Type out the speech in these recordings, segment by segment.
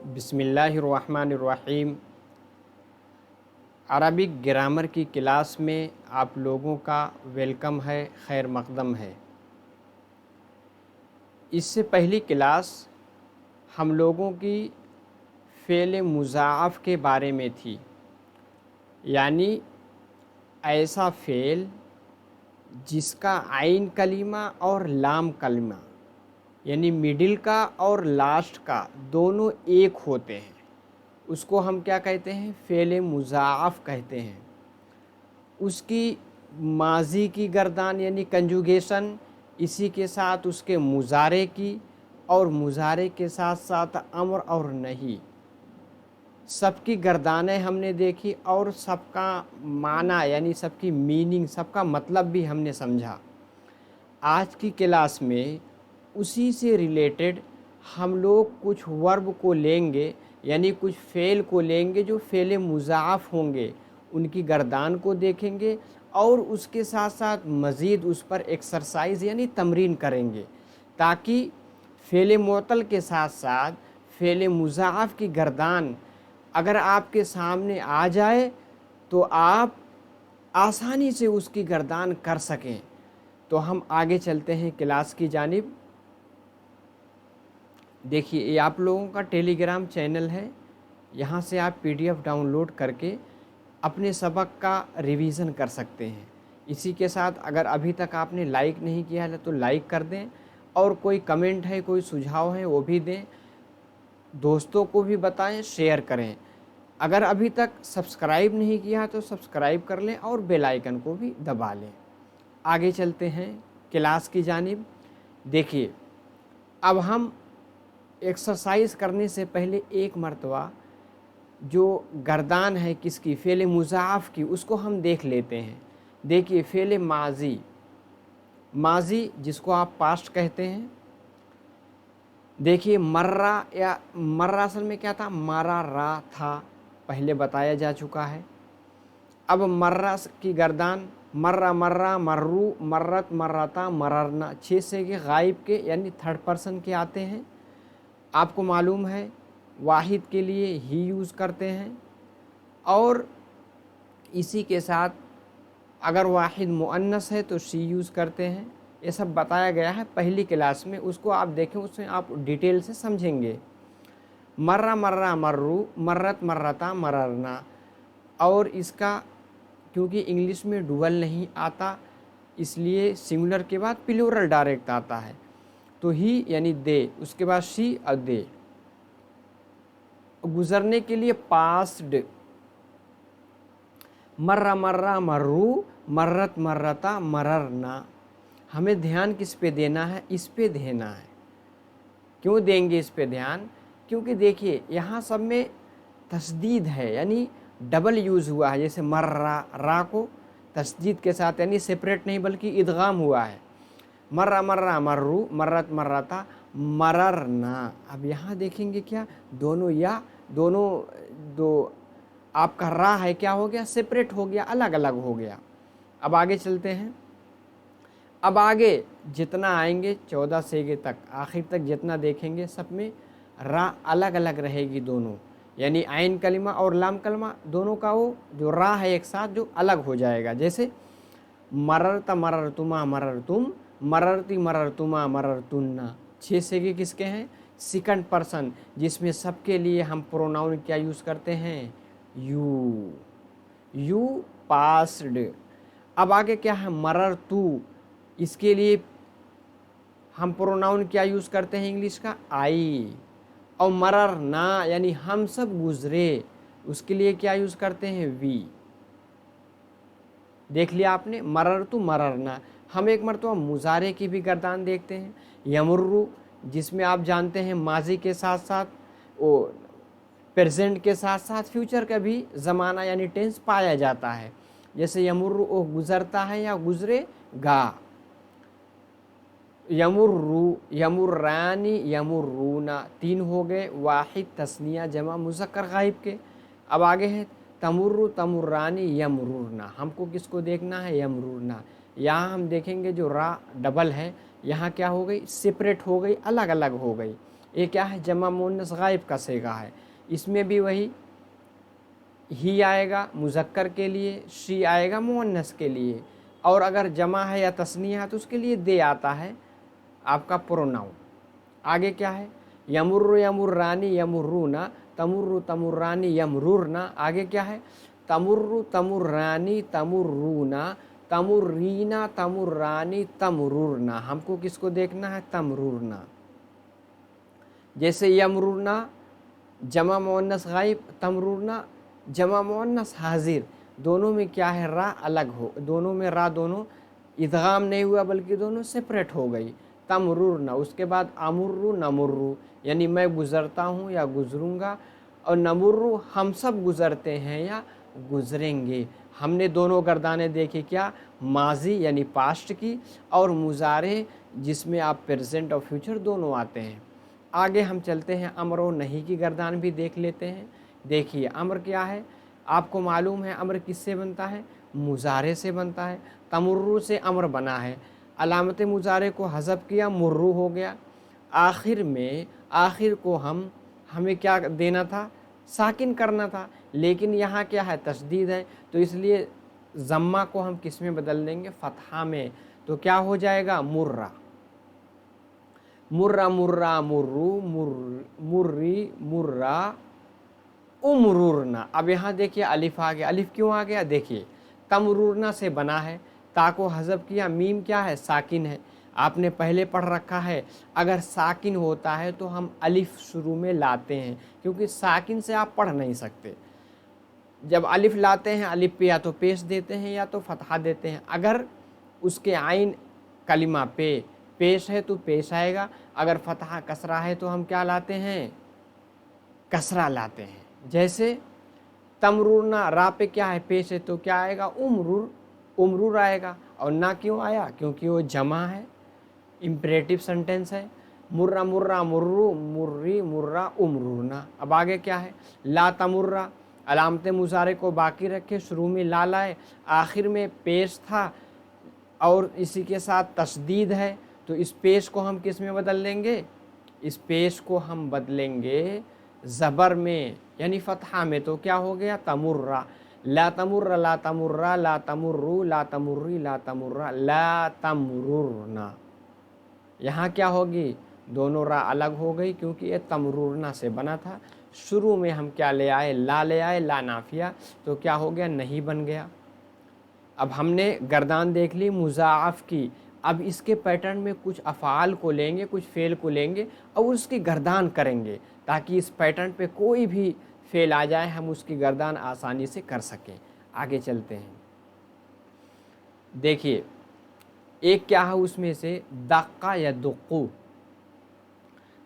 बिस्मिल्लाहिर्रहमानिर्रहीम। Arabic grammar की class में आप लोगों का वेलकम है, खैर मक़दम है। इससे पहली क्लास हम लोगों की फ़ेल मुज़ाअफ़ के बारे में थी, यानी ऐसा फ़ेल जिसका आइन कलिमा और लाम कलिमा यानी मिडिल का और लास्ट का दोनों एक होते हैं, उसको हम क्या कहते हैं? फ़ेल मुज़ाअफ़ कहते हैं। उसकी माज़ी की गर्दान यानी कंजुगेशन, इसी के साथ उसके मुज़ारे की, और मुज़ारे के साथ साथ अम्र और नहीं, सबकी गर्दानें हमने देखी और सबका माना यानी सबकी मीनिंग, सबका मतलब भी हमने समझा। आज की क्लास में उसी से रिलेटेड हम लोग कुछ वर्ब को लेंगे, यानी कुछ फ़ेल को लेंगे जो फ़ेल मुज़ाअफ़ होंगे, उनकी गर्दान को देखेंगे और उसके साथ साथ मज़ीद उस पर एक्सरसाइज यानी तमरीन करेंगे, ताकि फ़ेल मुअत्तल के साथ साथ फ़ेल मुज़ाअफ़ की गर्दान अगर आपके सामने आ जाए तो आप आसानी से उसकी गर्दान कर सकें। तो हम आगे चलते हैं क्लास की जानिब। देखिए, ये आप लोगों का टेलीग्राम चैनल है, यहाँ से आप PDF डाउनलोड करके अपने सबक का रिवीज़न कर सकते हैं। इसी के साथ अगर अभी तक आपने लाइक नहीं किया है तो लाइक कर दें, और कोई कमेंट है, कोई सुझाव है वो भी दें, दोस्तों को भी बताएं, शेयर करें। अगर अभी तक सब्सक्राइब नहीं किया तो सब्सक्राइब कर लें और बेल आइकन को भी दबा लें। आगे चलते हैं क्लास की जानिब। देखिए, अब हम एक्सरसाइज करने से पहले एक मर्तबा जो गर्दान है किसकी, फ़ेल मुज़ाअफ़ की, उसको हम देख लेते हैं। देखिए, फ़ेल माज़ी, माज़ी जिसको आप पास्ट कहते हैं। देखिए, मर्रा या मर्रा असल में क्या था? मारा रा था, पहले बताया जा चुका है। अब मर्रा की गर्दान, मर्रा मर्रा मर्रू मर्रत मर्रता मररना, 6 से के गायब के यानी थर्ड पर्सन के आते हैं। आपको मालूम है वाहिद के लिए ही यूज़ करते हैं, और इसी के साथ अगर वाहिद मुअन्नस है तो शी यूज़ करते हैं। ये सब बताया गया है पहली क्लास में, उसको आप देखें, उसमें आप डिटेल से समझेंगे। मर्रा मर्रा मर्रू मर्रत मर्रता मररना, और इसका क्योंकि इंग्लिश में डुअल नहीं आता, इसलिए सिंगुलर के बाद प्लूरल डायरेक्ट आता है। तो ही यानी दे, उसके बाद शी और दे। गुज़रने के लिए पास्ड, मर्रा मर्रा मर्रू मर्रत मर्रता मररना। हमें ध्यान किस पे देना है? इस पे देना है। क्यों देंगे इस पे ध्यान? क्योंकि देखिए, यहाँ सब में तस्दीद है, यानी डबल यूज़ हुआ है। जैसे मर्रा, रा को तस्दीद के साथ यानी सेपरेट नहीं बल्कि इदगाम हुआ है। मर्रा मर्रा मर्रू मर्रत मर्रता मररना। अब यहाँ देखेंगे क्या, दोनों या दोनों दो आपका रा है, क्या हो गया? सेपरेट हो गया, अलग अलग हो गया। अब आगे चलते हैं। अब आगे जितना आएंगे 14 सेगे तक, आखिर तक जितना देखेंगे, सब में रा अलग अलग रहेगी दोनों, यानी आइन कलिमा और लाम कलिमा दोनों का वो जो रा है एक साथ जो अलग हो जाएगा। जैसे मररता मररतुमा मररतुम मररती मररतुमा मररतुन्ना, 6 सेगे किसके हैं? सेकंड पर्सन, जिसमें सबके लिए हम प्रोनाउन क्या यूज़ करते हैं? You, you passed. अब आगे क्या है? मररतू, इसके लिए हम प्रोनाउन क्या यूज़ करते हैं इंग्लिश का? आई। और मररना यानी हम सब गुजरे, उसके लिए क्या यूज़ करते हैं? वी। देख लिया आपने, मररतु मररना। हम एक मरतबा मुज़ारे की भी गर्दान देखते हैं। यमुर्रू, जिसमें आप जानते हैं माजी के साथ साथ वो प्रेजेंट के साथ साथ फ्यूचर का भी ज़माना यानी टेंस पाया जाता है। जैसे यमुर्रू, वो गुज़रता है या गुज़रेगा। यमुर्रू, यमुर्रानी यमुर्रूना, 3 हो गए, वाहिद तस्निया जमा मुज़क्कर गायब के। अब आगे है तमुर्रु तमुर्रानी यमरुरना। हमको किसको देखना है? यमरुरना। यहाँ हम देखेंगे जो रा डबल है, यहाँ क्या हो गई? सेपरेट हो गई, अलग अलग हो गई। ये क्या है, जमा मुअन्नस गायब का सीगा है, इसमें भी वही ही आएगा मुज़क्कर के लिए, शी आएगा मुअन्नस के लिए, और अगर जमा है या तस्निया है तो उसके लिए दे आता है आपका प्रोनाउन। आगे क्या है, यमुर्रु यमुर्रानी यमुर्रूना, तमुर्रु तमुर्रानी यमरुरना। आगे क्या है, तमुर्रु तमुर्रानी तमुर्रूना, तमुर्रीना तमुर्रानी तमुरुरना। हमको किसको देखना है, तमरुरना। जैसे यमरुरना जमा मुअन्नस गायब, तमरुरना जमा मुअन्नस हाजिर, दोनों में क्या है, रा अलग हो, दोनों में रा दोनों इदगाम नहीं हुआ बल्कि दोनों सेपरेट हो गई, तमरुरना। उसके बाद अमुर्रु नमुर्रु, यानी मैं गुज़रता हूँ या गुज़रूँगा, और नमुर्रु हम सब गुज़रते हैं या गुज़रेंगे। हमने दोनों गर्दानें देखी, क्या, माजी यानी पास्ट की, और मुजारे जिसमें आप प्रेजेंट और फ्यूचर दोनों आते हैं। आगे हम चलते हैं, अमर और नहीं की गर्दान भी देख लेते हैं। देखिए अमर क्या है, आपको मालूम है अमर किससे बनता है, मुजारे से बनता है। तमुर्रु से अमर बना है, अलामत मुजारे को हज़फ किया, मुर्रू हो गया। आखिर में आखिर को हमें क्या देना था, साकिन करना था, लेकिन यहाँ क्या है, तशदीद है, तो इसलिए ज़म्मा को हम किस में बदल देंगे, फ़तहा में। तो क्या हो जाएगा, मुर्रा, मुर्रा मुर्रा मुर्रू मुर्री मुर्रा उमरुरना। अब यहाँ देखिए अलिफ आ गया, अलिफ क्यों आ गया, देखिए तमरुरना से बना है, ता को हज़फ किया, मीम क्या है, साकिन है। आपने पहले पढ़ रखा है, अगर साकिन होता है तो हम अलिफ शुरू में लाते हैं, क्योंकि साकिन से आप पढ़ नहीं सकते। जब अलिफ लाते हैं, अलिफ पे या तो पेश देते हैं या तो फतहा देते हैं। अगर उसके आइन कलिमा पे पेश है तो पेश आएगा, अगर फतहा कसरा है तो हम क्या लाते हैं, कसरा लाते हैं। जैसे तमरुरना, रा पे क्या है, पेश है, तो क्या आएगा, उमरुर, उमरुर आएगा। और ना क्यों आया, क्योंकि वो जमा है, इम्परेटिव सेंटेंस है। मुर्रा मुर्रा मुर्रू मुर्री मुर्रा उमरुरना। अब आगे क्या है, ला तमुर्रा, अलामत मुजारे को बाकी रखे, शुरू में ला लाए, आखिर में पेश था और इसी के साथ तशदीद है, तो इस पेश को हम किस में बदल लेंगे, इस पेश को हम बदलेंगे ज़बर में, यानी फ़तहा में। तो क्या हो गया, तमुर्रा, ला तमुर्रा ला तमुर्रा ला तमुर्रू ला तमुर्री ला तमुर्रा ला तमरुरना। यहाँ क्या होगी, दोनों रा अलग हो गई, क्योंकि ये तमरुरना से बना था। शुरू में हम क्या ले आए, ला ले आए, ला नाफिया, तो क्या हो गया, नहीं बन गया। अब हमने गर्दान देख ली मुज़ाअफ़ की। अब इसके पैटर्न में कुछ अफ़ाल को लेंगे, कुछ फ़ेल को लेंगे और उसकी गर्दान करेंगे, ताकि इस पैटर्न पे कोई भी फ़ेल आ जाए हम उसकी गर्दान आसानी से कर सकें। आगे चलते हैं, देखिए एक क्या है उसमें से, दक्का या दुक्कू।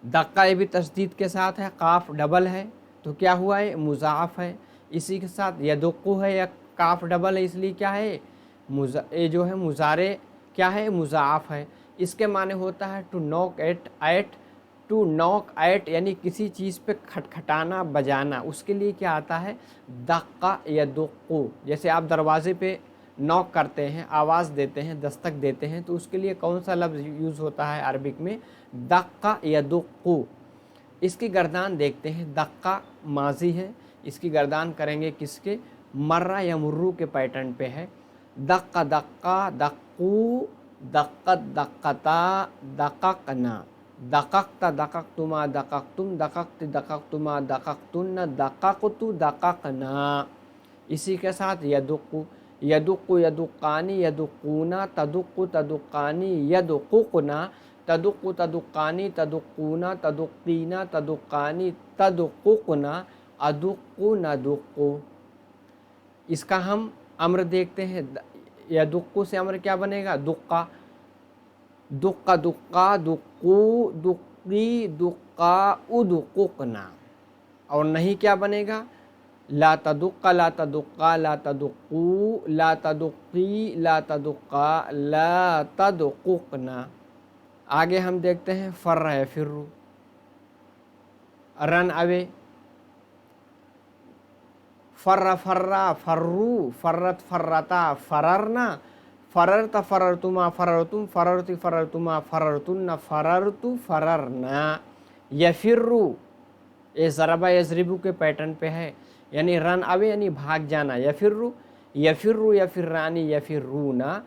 दक्का ये भी तशदीद के साथ है, काफ डबल है, तो क्या हुआ है, मुज़ाअफ़ है। इसी के साथ यदुक्कू है, या काफ डबल है, इसलिए क्या है, ये जो है मुजारे क्या है, मुज़ाअफ़ है। इसके माने होता है to knock at, to knock at, यानी किसी चीज़ पे खटखटाना, बजाना, उसके लिए क्या आता है, दक्का या दुक्कू। जैसे आप दरवाज़े पे नॉक करते हैं, आवाज़ देते हैं, दस्तक देते हैं, तो उसके लिए कौन सा लफ्ज़ यूज़ होता है अरबिक में, दक्का या दुक्कू। इसकी गर्दान देखते हैं, दक्का माजी है, इसकी गर्दान करेंगे किसके, मर्रा या मुर्रू के पैटर्न पे है। दक्का दक्का दक्कू दक्कत दक्कता दक्कना, दक्कता दक्कतुमा दक्कतुम दक्कत दक्कतुमा दक्कतुन्ना दक्कतु दक्कना। इसी के साथ यदुक्कु, यदुक्कु यदुक्कानी यदुक्कूना तदुक्कु तदुक्कानी यदुक्कुना, तदुक्कु तदुक्कानी तदुक्कूना तदुक्कीना तदुक्कानी तदुक्कुना अदुक्कु नदुक्कु। इसका हम अम्र देखते हैं, यदुक्कु से अम्र क्या बनेगा, दुक्का, दुक्का दुक्का दुक्कू दुक्की दुक्का उदुक्कुना। और नहीं क्या बनेगा, ला तदुक्का ला तदुक्का ला तदुक्कू ला तदुक्की ला तदुक्का ला तदुक्कुना। आगे हम देखते हैं, फर्र है फिर्रू, रन अवे, फर्रा फर्रा फर्रू फर्रत फर्रता फररना, फररता फररतुमा फररतुम फररती फररतुमा फररतुन्ना फररतु फररना। यफिर्रू, ये ज़रबा यज़रिबू के पैटर्न पे है, यानी रन अवे यानी भाग जाना। यफिर्रू, यफिर्रू यफिर्रानी यफिर्रूना,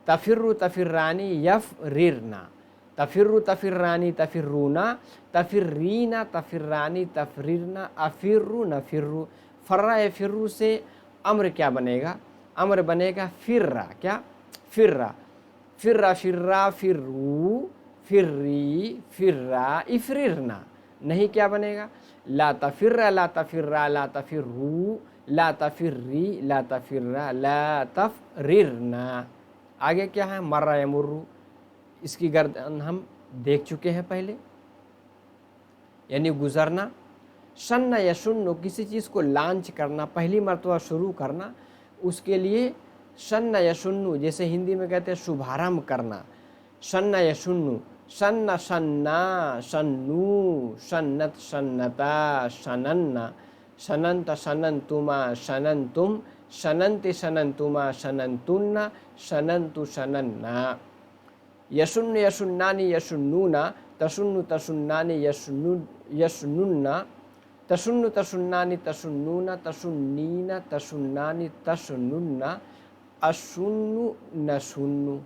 तफिर्रू तफिर्रानी यफरिरना, तफिर्रू तफिर्रानी तफिर्रूना, तफिर्रीना तफिर्रानी तफरिरना, अफिर्रू नफिर्रू। फर्रा यफिर्रू से अम्र क्या बनेगा? अम्र बनेगा फिर्रा। क्या? फिर्रा। फिर्रा फिर्रा फिर्रू फिर्री फिर्रा इफरिरना। नहीं क्या बनेगा? ला तफिर्रा ला तफिर्रा ला तफिर्रू ला तफिर्री ला तफिर्रा ला तफरिरना। आगे क्या है? मर्रा यमुर्रू, इसकी गर्दन हम देख चुके हैं पहले, यानी गुजरना। शन्न यशुन्नु, किसी चीज़ को लॉन्च करना, पहली मर्तबा शुरू करना, उसके लिए शन्न यशुन्नु, जैसे हिंदी में कहते हैं शुभारंभ करना। शन्न यशुन्नु, शन्न शन्ना शन्नू शन्नत शन्नता शनन्ना, शनन्त शनन्तुमा शनन्तुम, शनन्ति शनन्तुमा शनन्तुन्ना, शनन्तु शनन्ना। यशुन्न यशुन्नानि यशुन्नूना, तशुन्नु तशुन्नानि यशुन्नुन्ना, तशुन्नु तशुन्नानि तशुन्नूना, तशुन्नीना तशुन्नानि तशुन्नुन्ना, अशुन्नु नशुन्नु।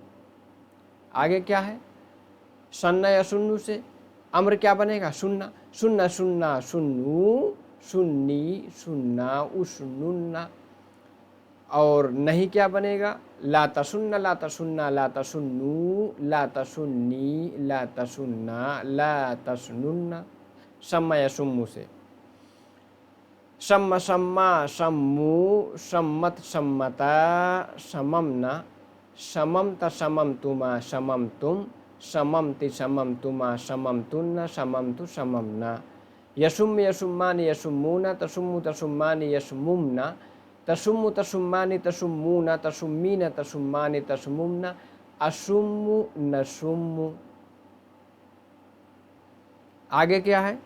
आगे क्या है? शन्ना यशुन्नु से अम्र क्या बनेगा? शुन्ना। शुन्ना शुन्ना शुन्नु शुन्नी शुन्ना उशुन्नुन्ना। और नहीं क्या बनेगा? ला तशुन्ना ला तशुन्ना ला तशुन्नु ला तशुन्नी ला तशुन्ना ला तशुन्नुन्ना। शम्मा यशुम्मु से शम्मा शम्मा शम्मु शम्मत शम्मता शमम्ना, शममत शममतुमा शममतुम, शममति शममतुमा शममतुन्ना, शममतु शमम्ना। यशुम्म यशुम्मानि यशुम्मूना, तशुम्मु तशुम्मानि यशुम्मुम्ना, तशुम्मु तशुम्मानि तशुम्मूना, तशुम्मीना तशुम्मानि तशुम्मुम्ना, अशुम्मु नशुम्मु। आगे क्या है?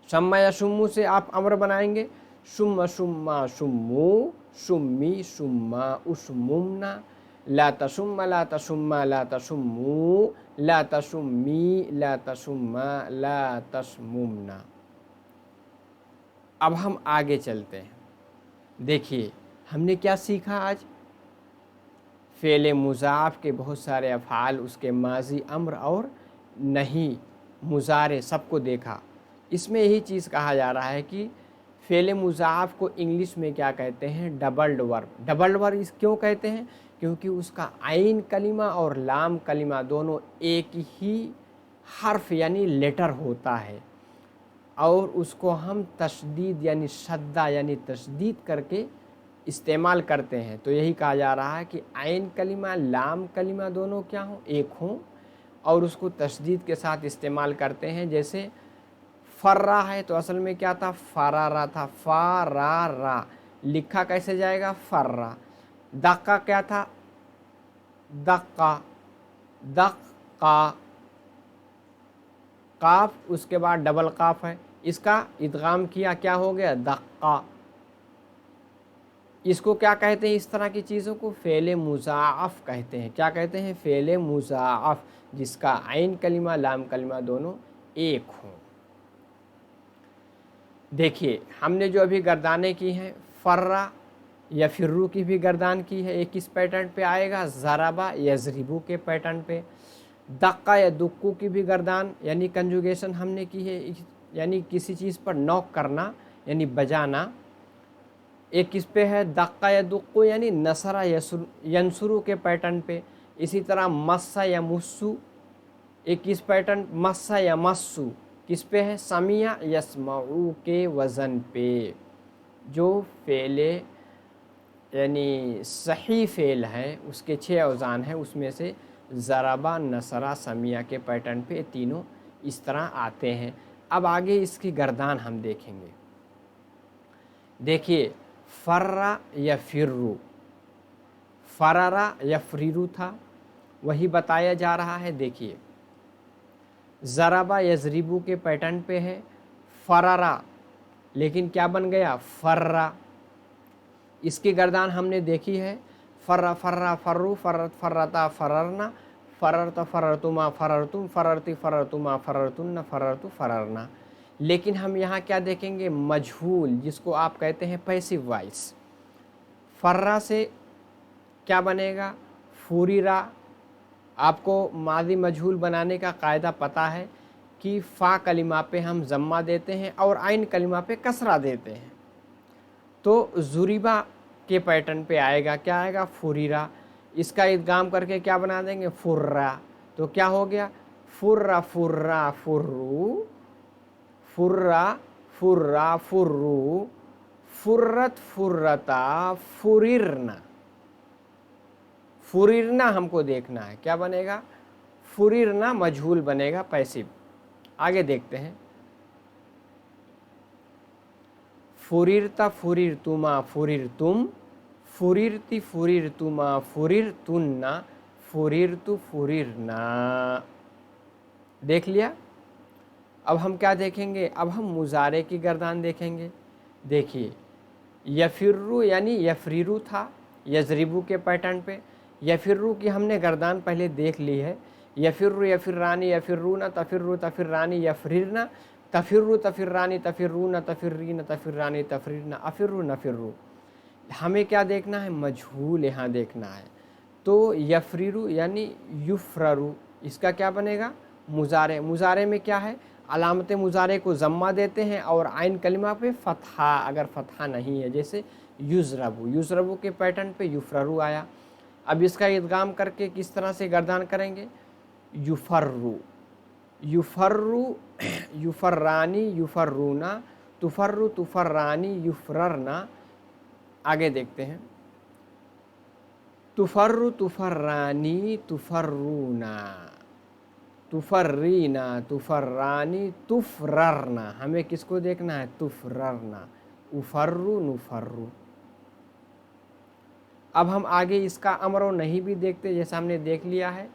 शम्मा यशुम्मु से आप अमर बनाएंगे, शुम्मा शुम्मा शुम्मु शुम्मी शुम्मा उशमुम्ना, ला तशुम्मा ला तशुम्मा ला तशुम्मु ला तशुम्मी ला तशुम्मा ला तशमुम्ना। अब हम आगे चलते हैं। देखिए हमने क्या सीखा आज? फ़ेल मुज़ाफ़ के बहुत सारे अफ़ाल, उसके माजी अम्र और नहीं, मुज़ारे सबको देखा। इसमें यही चीज़ कहा जा रहा है कि फ़ेल मुज़ाफ़ को इंग्लिश में क्या कहते हैं? Doubled verb. डबल्ड वर्ब इस क्यों कहते हैं? क्योंकि उसका आइन कलिमा और लाम कलिमा दोनों एक ही हर्फ यानी लेटर होता है, और उसको हम तशदीद यानी शद्दा यानी तशदीद करके इस्तेमाल करते हैं। तो यही कहा जा रहा है कि आइन कलिमा लाम कलिमा दोनों क्या हों? एक हों, और उसको तशदीद के साथ इस्तेमाल करते हैं। जैसे फर्रा है तो असल में क्या था? फरारा था, फारारा, लिखा कैसे जाएगा? फर्रा। दक्का क्या था? दक्का, दक्का, काफ उसके बाद डबल काफ है, इसका इदगाम किया, क्या हो गया? दक्का। इसको क्या कहते हैं? इस तरह की चीज़ों को फ़ेल मुज़ाअफ़ कहते हैं। क्या कहते हैं? फ़ेल मुज़ाअफ़, जिसका आइन कलिमा लाम कलिमा दोनों एक हों। देखिए हमने जो अभी गर्दानें की हैं, फर्रा या फिर्रू की भी गर्दान की है, एक किस पैटर्न पे आएगा? ज़रबा यज़रिबू के पैटर्न पे। दक्का या दुक्कू की भी गर्दान यानी कंजुगेशन हमने की है, यानी किसी चीज़ पर नॉक करना यानी बजाना। एक किस पे है? दक्का या दुक्कू यानी नसरा यंसुरू के पैटर्न पे। इसी तरह मस्सा या मुस्सू, एक किस पैटर्न? मस्सा या मस्सू, किस पे है? समिया यस्मऊ के वज़न पे। जो फ़ेले यानी सही फ़ेल है उसके 6 औज़ान हैं, उसमें से ज़रबा नसरा समिया के पैटर्न पे तीनों इस तरह आते हैं। अब आगे इसकी गर्दान हम देखेंगे। देखिए फर्रा या फिर्रू, फरारा या फ्रीरू था, वही बताया जा रहा है। देखिए ज़रबा यज़रिबू के पैटर्न पे है फरारा, लेकिन क्या बन गया? फर्रा। इसकी गर्दान हमने देखी है, फर्रा फर्रा फर्रू फर्रत फर्रता फर्रना फ़ररत फ़ररतुमा फ़ररतुम फ़ररती फ़ररतुमा फ़ररतुन्न फ़ररतु फ़ररना। लेकिन हम यहाँ क्या देखेंगे, मजहूल जिसको आप कहते हैं पैसिव वॉइस। फ़र्रा से क्या बनेगा, फुरिरा। आपको मादी मजहूल बनाने का कायदा पता है कि फ़ा कलिमा पे हम ज़म्मा देते हैं और आइन कलिमा पे कसरा देते हैं। तो ज़ुरिबा के पैटर्न पे आएगा, क्या आएगा, फुरिरा। इसका इद्गाम करके क्या बना देंगे, फुर्रा। तो क्या हो गया, फुर्रा फुर्रा फुर्रू, फुर्रा फुर्रा फुर्रू, फुर्रत फुर्रता फुरिरना। फुरिरना हमको देखना है, क्या बनेगा, फुरिरना मजहूल बनेगा, पैसिव। आगे देखते हैं, फुरिरता फुरिरतुमा फुरिरतुम, फुरिरती फुरिरतुमा फुरिरतुन्ना, फुरिरतु फुरिरना। देख लिया। अब हम क्या देखेंगे, अब हम मुजारे की गर्दान देखेंगे। देखिए, यफिर्रू यानी यफरीरू था यजरिबू के पैटर्न पे। यफिर्रू की हमने गर्दान पहले देख ली है। यफिर्रू यफिर्रानी यफिर्रूना तफिर्रू तफिर्रानी यफरिरना, तफिर्रू तफिर्रानी तफिर्रूना तफिर्रीना तफिर्रानी तफरिरना, अफिर्रू नफिर्रू। हमें क्या देखना है, मजहूल यहाँ देखना है। तो यफरीरू यानी युफ्ररू, इसका क्या बनेगा, मुजारे। मुजारे में क्या है, अलामत मुजारे को ज़म्मा देते हैं और आइन कलिमा पे फ़तहा, अगर फ़तहा नहीं है, जैसे युज़रबू। युज़रबू के पैटर्न पे युफ्ररू आया। अब इसका इद्गाम करके किस तरह से गर्दान करेंगे, युफर्रू, युफर्रू युफर्रानी युफर्रूना, तुफर्रू तुफर्रानी युफररना। आगे देखते हैं, तुफर्रू तुफर्रानी तुफर्रूना, तुफर्रीना तुफर्रानी तुफररना। हमें किसको देखना है, तुफररना, उफर्रू नुफर्रू। अब हम आगे इसका अमरो नहीं भी देखते, जैसा हमने देख लिया है।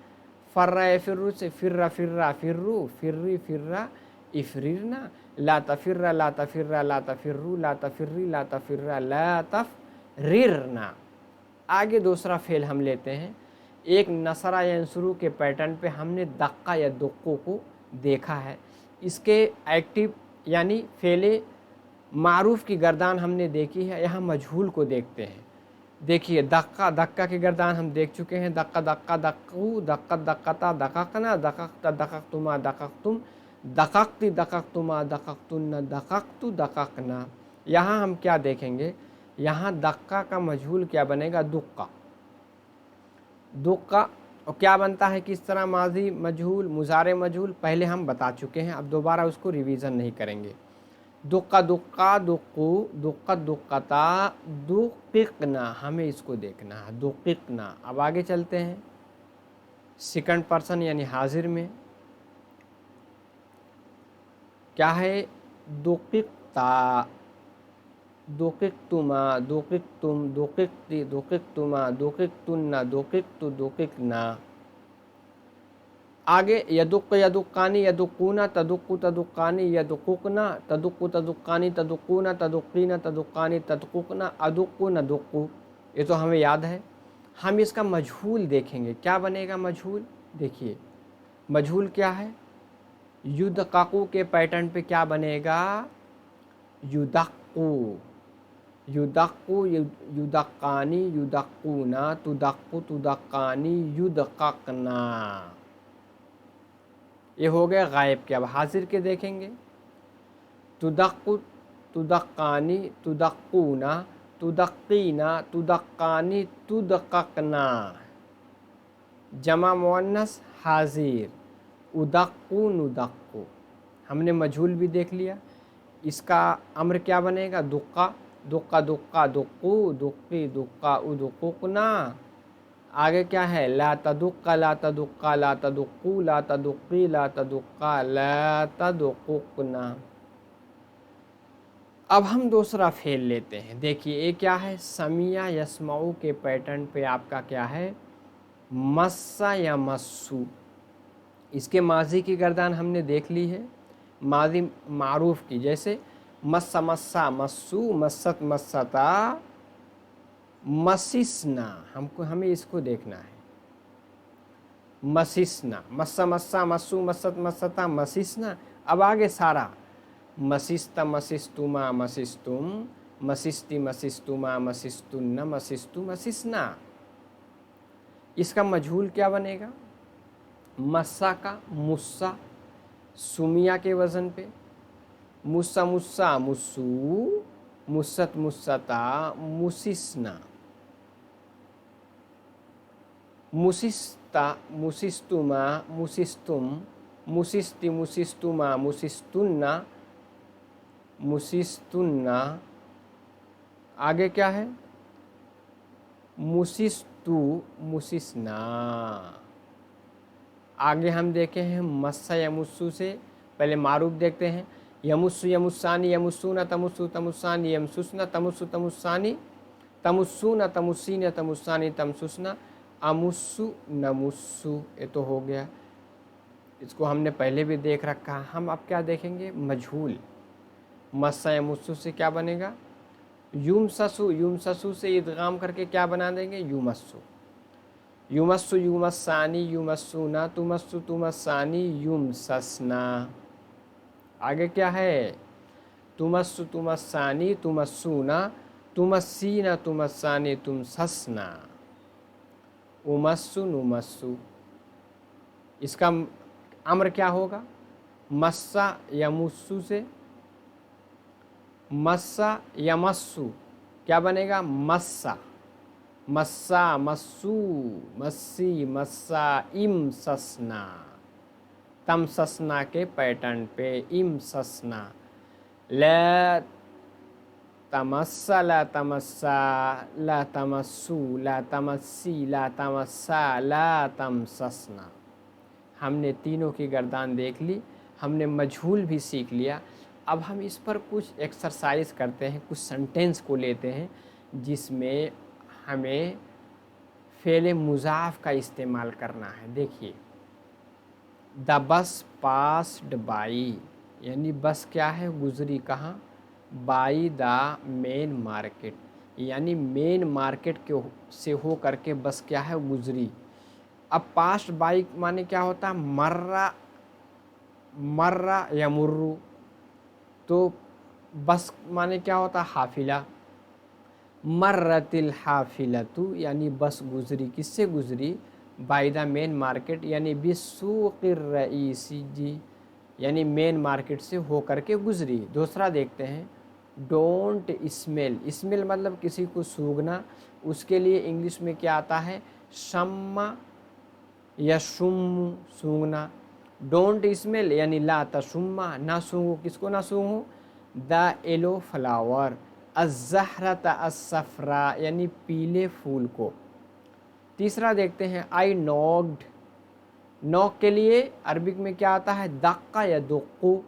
फर्रा फिर्रू से फिर्रा फिर्रा फिर्रू, फिर्री फिर्रा इफरिरना, ला तफिर्रा ला तफिर्रा ला तफिर्रू ला तफिर्री ला तफिर्रा ला तफरिरना। आगे दूसरा फेल हम लेते हैं। एक नसरा यंसुरू के पैटर्न पे हमने दक्का या दुक्को को देखा है। इसके एक्टिव यानी फेले मारूफ की गर्दान हमने देखी है। यहाँ मजहूल को देखते हैं। देखिए, दक्का, दक्का की गर्दान हम देख चुके हैं। दक्का दक्का दक्कू, दक्कत दक्कता दककना, दककता दककतुमा दककतुम, दककती दककतुमा दककतुन्ना, दककतु दककना। यहाँ हम क्या देखेंगे, यहाँ दक्का का मजहूल क्या बनेगा, दुक्का। दुक्का और क्या बनता है, किस तरह, माजी मजहूल मुजारे मजहूल, पहले हम बता चुके हैं, अब दोबारा उसको रिवीजन नहीं करेंगे। दुक्का दुक्का दुक्कू, दुक्कत दुक्कता दुक्किकना, हमें इसको देखना है, दुक्किकना। अब आगे चलते हैं, सेकंड पर्सन यानी हाजिर में क्या है, दुक्किकता, दुक्किकतुमा दुक्किकतुम दुक्किकती दुक्किकतुमा दुक्किकतुन्ना दुक्किकतु दुक्किकना। आगे यदुक्क यदुक्कानी यदुक्कूना तदुक्कु तदुक्कानी यदुक्कुकना, तदुक्कु तदुक्कानी तदुक्कूना तदुक्कीना तदुक्कानी तदुक्कुकना, अदुक्कु नदुक्कु। ये तो हमें याद है। हम इसका मजहूल देखेंगे, क्या बनेगा मजहूल। देखिए, मजहूल क्या है, युदक्कु के पैटर्न पे क्या बनेगा, युदक्कु, युदक्कु युदक्कानी युदक्कूना, तुदक्कु तुदक्कानी युदक्कना। ये हो गया गायब के। अब हाजिर के देखेंगे, तुदक्कु तुदक्कानी तुदक्कूना, तुदक्कीना तुदक्कानी तुदक्कना। जमा मुअन्नस हाजिर, उदक्कु नुदक्कु। हमने मजहूल भी देख लिया। इसका अम्र क्या बनेगा, दुक्का, दुक्का दुक्का दुक्कू, दुक्की दुक्का उदुक्कुकना। आगे क्या है, ला तदुक्का ला तदुक्का ला तदुक्कू ला तदुक्की ला तदुक्का ला तदुक्कुकना। अब हम दूसरा फेल लेते हैं। देखिए, ये क्या है, समिया यस्माऊ के पैटर्न पे आपका क्या है, मस्सा या मस्सू। इसके माजी की गर्दान हमने देख ली है, माजी मारूफ की, जैसे मस्सा मस्सा मस्सू, मस्सत मस्सता मसिसना। हमें इसको देखना है। मसिसना, मस्सा मस्सा मस्सू मस्सत मस्सता मसिसना। अब आगे सारा मसिस्ता मसिस्तुमा मसिस्तुम, मसिस्ती मसिस्तुमा मसिस्तुन्ना मसिस्तु मसिसना। इसका मजहूल क्या बनेगा? मस्सा का मुस्सा, सुमिया के वज़न पे, मुस्सा मुस्सा मुस्सू, मुस्सत मुस्सता मुसिसना, मुसिस्ता मुसिस्तुमा मुसिस्तुम, मुसिस्ती मुसिस्तुमा मुसिस्तुन्ना मुसिस्तुन्ना। आगे क्या है? मुसिस्तु मुसिसना। आगे हम देखे हैं मस्सा यमुस्सु से, पहले मारूफ देखते हैं। यमुस्सु यमुस्सानी यमुस्सूना तमुस्सु तमुस्सानी यमसुसना तमुस्सु तमुस्सानी तमुस्सूना तमुस्सीना तमुस्सानी तमसुसना अमुस्सु नमुस्सु। ये तो हो गया, इसको हमने पहले भी देख रखा है। हम अब क्या देखेंगे? मजहूल। मस्सा यमुस्सु से क्या बनेगा? युमससु, युमससु से इदगाम करके क्या बना देंगे? युमस्सु। युमस्सु युमस्सानी युमस्सूना तुमस्सु तुमस्सानी युमससना। आगे क्या है? तुमस्सु तुमस्सानी तुमस्सूना तुमस्सीना तुमस्सानी तुमससना उमस्सु नुमस्सु। इसका अम्र क्या होगा? मस्सा यमुस्सु से मस्सा यमस्सु क्या बनेगा? मस्सा। मस्सा मस्सू मस्सी मस्सा इम ससना, तम ससना के पैटर्न पे इम ससना। ला तमस्सा ला तमस्सा ला तमस्सू ला तमस्सी ला तमस्सा ला तम ससना। हमने तीनों की गर्दान देख ली, हमने मजहूल भी सीख लिया। अब हम इस पर कुछ एक्सरसाइज करते हैं, कुछ सेंटेंस को लेते हैं जिसमें हमें फ़ेल मुज़ाफ का इस्तेमाल करना है। देखिए, द बस पास्ड बाई, यानी बस क्या है? गुजरी कहाँ? बाई द मेन मार्केट, यानी मेन मार्केट के से हो करके बस क्या है? गुजरी। अब पास्ट बाई माने क्या होता है? मर्रा, मर्रा यमुर्रू। तो बस माने क्या होता? हाफिला। मर्रतिल हाफिलतु, यानी बस गुजरी। किससे गुजरी? बाय द मेन मार्केट, यानी बिस्सूक़िर रईसी जी, यानी मेन मार्केट से हो करके गुजरी। दूसरा देखते हैं, डोंट स्मेल। स्मेल मतलब किसी को सूंघना, उसके लिए इंग्लिश में क्या आता है? शम्मा या शुम्मु, सूंघना। डोंट स्मेल यानी ला तशुम्मा, ना सूंघो। किसको ना सूंघो? The yellow flower. अज़्ज़हरत अस्सफ़रा, यानी पीले फूल को। तीसरा देखते हैं, आई नॉक्ड। नॉक के लिए अरबिक में क्या आता है? दक्का या दुक्कू।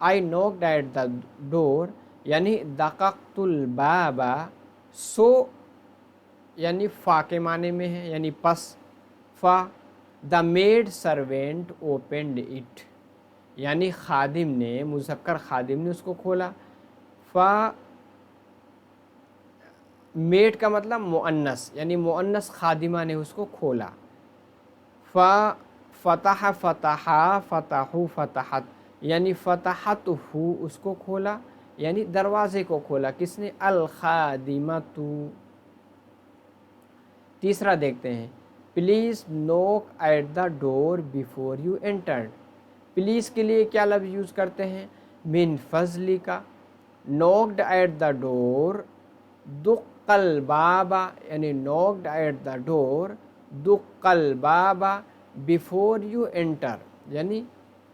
आई नॉक्ड एट द डोर, यानी दक़क़तुल बाबा। सो यानी फ़ा के माने में है, यानी पस, फ़ा। The maid servant opened it, यानी खादिम ने, मुज़क्कर खादिम ने उसको खोला। फ़ा मेड का मतलब मुअन्नस, यानी मुअन्नस खादिमा ने उसको खोला। फ़ा फ़तह फ़तहा फ़तहु फ़तहत, यानी फ़तहतहु उसको खोला, यानी दरवाज़े को खोला। किसने? अल खादिमतु। तीसरा देखते हैं, please knock eight the door before you entered. Please के लिए क्या लफ्ज़ यूज़ करते हैं? मिन फज़ली का। नॉक्ड एट द डोर, दुक्कल बाबा, यानी नॉक्ड एट द डोर दुक्कल बाबा बिफोर यू एंटर, यानी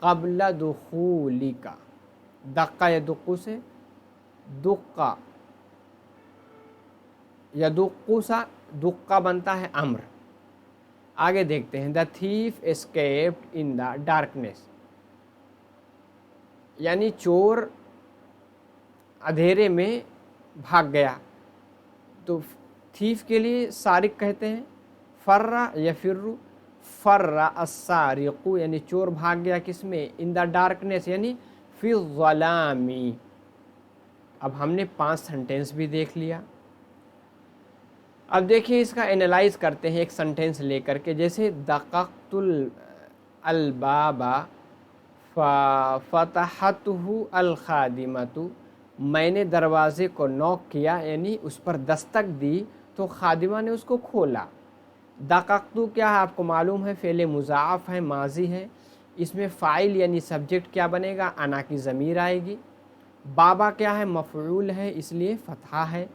क़ब्ल दुखूली का। दक्का या दुक्कू से दुक्का या दुक्कू सा दुक्का बनता है अम्र। आगे देखते हैं, the thief escaped in the darkness, यानी चोर अंधेरे में भाग गया। तो थीफ के लिए सारिक कहते हैं। फर्रा या फिर्रु, फर्रा अस्सारिकु, यानी चोर भाग गया किसमें? इन द डार्कनेस, यानी फी ज़लामी। अब हमने 5 सेंटेंस भी देख लिया। अब देखिए इसका एनालाइज करते हैं एक सेंटेंस लेकर के, जैसे दक़क़तुल अलबाबा फ़तहतहु अल-ख़ादिमतु, मैंने दरवाज़े को नॉक किया यानी उस पर दस्तक दी तो खादिमा ने उसको खोला। दक़क़तु क्या है आपको मालूम है, फ़ेल मुज़ाअफ़ है, माजी है, इसमें फ़ाइल यानी सब्जेक्ट क्या बनेगा, अना की ज़मीर आएगी। बाबा क्या है, मफ़ऊल है, इसलिए फ़तहा है,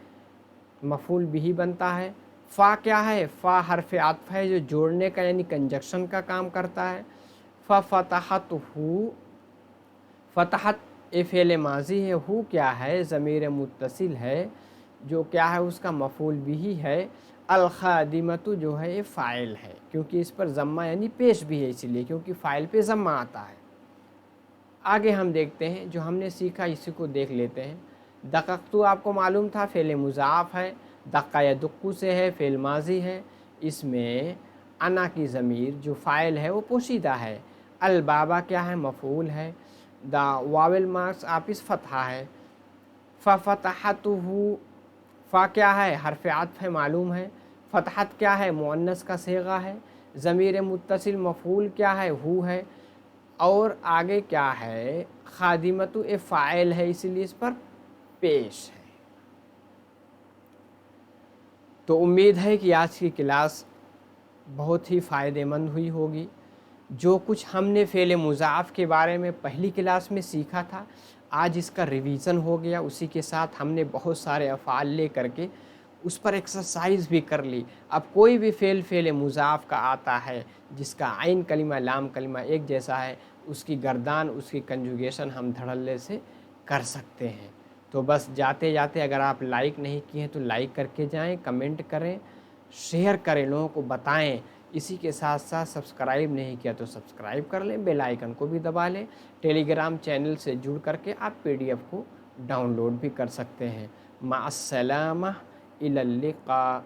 मफ़ऊल बिही बनता है। फ़ा क्या है, फ़ा हर्फ़ आत्फ़ है जो जोड़ने का यानी कंजक्शन का काम करता है। फ़तहतहु, फ़तहत ए फ़ेल माजी है, हु क्या है, ज़मीर मुत्तसिल है जो क्या है उसका मफ़ऊल बिही है। अल-ख़ादिमतु जो है ये फ़ाइल है, क्योंकि इस पर ज़म्मा यानी पेश भी है, इसलिए क्योंकि फ़ाइल पे ज़म्मा आता है। आगे हम देखते हैं जो हमने सीखा इसी को देख लेते हैं। दक़क़तु आपको मालूम था फ़ेल मुज़ाअफ़ है, दक़्क़ा यदुक्कु से है, फ़ेल माजी है, इसमें अना की ज़मीर जो फ़ाइल है वो पोशीदा है। अल-बाबा क्या है, मफ़ऊल है, द वाविल मार्क्स आपिस फ़तहा है। फ़तहतहु, फ़ा क्या है, हर्फ़ आत्फ़ है, मालूम है। फ़तहत क्या है, मुअन्नस का सेगा है। ज़मीर मुत्तसिल मफ़ऊल क्या है, हु है। और आगे क्या है, ख़ादिमतु ए फ़ाइल है, इसीलिए इस पर पेश है। तो उम्मीद है कि आज की क्लास बहुत ही फ़ायदेमंद हुई होगी। जो कुछ हमने फ़ेल मुज़ाअफ़ के बारे में पहली क्लास में सीखा था, आज इसका रिवीज़न हो गया। उसी के साथ हमने बहुत सारे अफ़आल ले करके उस पर एक्सरसाइज भी कर ली। अब कोई भी फ़ेल मुज़ाअफ़ का आता है जिसका आइन कलिमा लाम कलिमा एक जैसा है, उसकी गर्दान उसकी कंजुगेशन हम धड़ल्ले से कर सकते हैं। तो बस जाते जाते अगर आप लाइक नहीं किए हैं तो लाइक करके जाएं, कमेंट करें, शेयर करें, लोगों को बताएं। इसी के साथ साथ सब्सक्राइब नहीं किया तो सब्सक्राइब कर लें, बेल आइकन को भी दबा लें। टेलीग्राम चैनल से जुड़ करके आप PDF को डाउनलोड भी कर सकते हैं। माअस्सलामा, इलल लिक़ा।